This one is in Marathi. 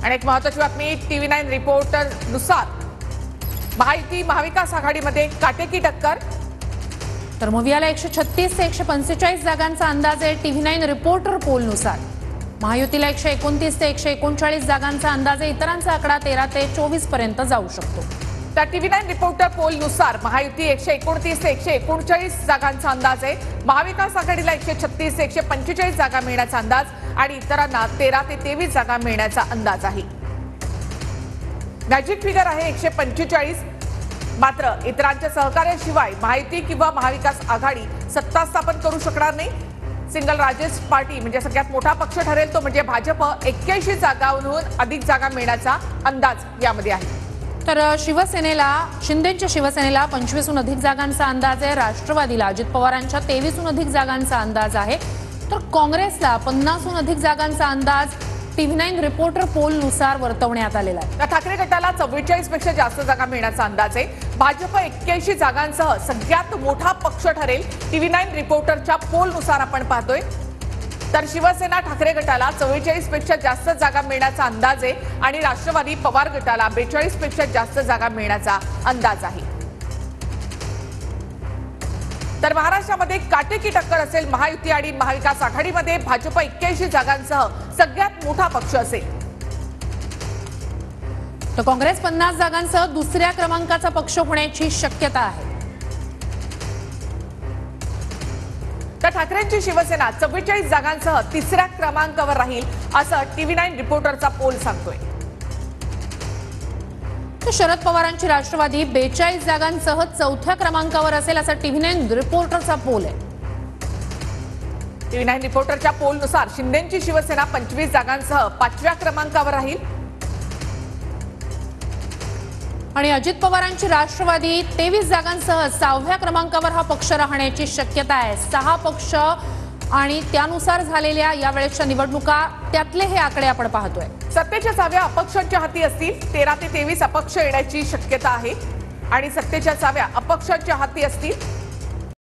आणि एक महत्त्वाची बातमी TV9 रिपोर्टर नुसार महायुती महाविकास आघाडीमध्ये काटेकी टक्कर। तर मोवियाला 136 ते 145 जागांचा अंदाज आहे TV9 रिपोर्टर पोल नुसार। महायुतीला 129 ते 139 जागांचा अंदाज आहे। इतरांचा आकडा 13 ते 24 पर्यंत जाऊ शकतो। तर TV9 रिपोर्टर पोल नुसार महायुती 129 ते 139 जागांचा अंदाज आहे। महाविकास आघाडीला 136 ते 145 जागा मिळण्याचा अंदाज आणि इतरांना 13 ते 23 जागा मिळण्याचा अंदाज आहे। मॅजिक फिगर आहे 145। मात्र इतरांच्या सहकार्याशिवाय महायुती किंवा महाविकास आघाडी सत्ता स्थापन करू शकणार नाही। सिंगल राजेस्ट पार्टी म्हणजे सगळ्यात मोठा पक्ष ठरेल तो म्हणजे भाजप 81 जागांहून अधिक जागा मिळण्याचा अंदाज यामध्ये आहे। तर शिंदेच्या शिवसेनेला 25हून अधिक जागांचा अंदाज आहे। राष्ट्रवादीला अजित पवारांच्या 23हून अधिक जागांचा अंदाज आहे। तर काँग्रेसला 50हून अधिक जागांचा अंदाज TV9 रिपोर्टर पोल नुसार वर्तवण्यात आलेला आहे। ठाकरे गटाला 44 पेक्षा जास्त जागा मिळण्याचा अंदाज आहे। भाजप 81 जागांसह सगळ्यात मोठा पक्ष ठरेल TV9 रिपोर्टरच्या पोल नुसार आपण पाहतोय। तर शिवसेना ठाकरे गटाला 44 पेक्षा जास्त जागा मिळण्याचा अंदाज आहे आणि राष्ट्रवादी पवार गटाला 42 पेक्षा जास्त जागा मिळण्याचा अंदाज आहे। तर महाराष्ट्रामध्ये काटेकी टक्कर असेल। महायुती आणि महाविकास आघाडीमध्ये भाजप 81 जागांसह सगळ्यात मोठा पक्ष असेल। तर काँग्रेस 50 जागांसह दुसऱ्या क्रमांकाचा पक्ष होण्याची शक्यता आहे। तर ठाकरेंची शिवसेना 44 जागांसह तिसऱ्या क्रमांकावर राहील असं TV9 रिपोर्टरचा पोल सांगतोय। तर शरद पवारांची राष्ट्रवादी 42 जागांसह चौथ्या क्रमांकावर असेल असं TV9 रिपोर्टरचा पोल आहे। TV9 रिपोर्टरच्या पोलनुसार शिंदेची शिवसेना 25 जागांसह 5व्या क्रमांकावर राहील आणि अजित पवारांची राष्ट्रवादी 23 जागांसह 6व्या क्रमांकावर हा पक्ष राहण्याची शक्यता आहे। 6 पक्ष आणि त्यानुसार झालेल्या या वेळेच्या निवडणुका त्यातले हे आकडे आपण पाहतोय। सत्तेच्या 6व्या अपक्षांच्या हाती असतील। 13 ते 23 अपक्ष येण्याची शक्यता आहे आणि सत्तेच्या 6व्या अपक्षांच्या हाती असतील।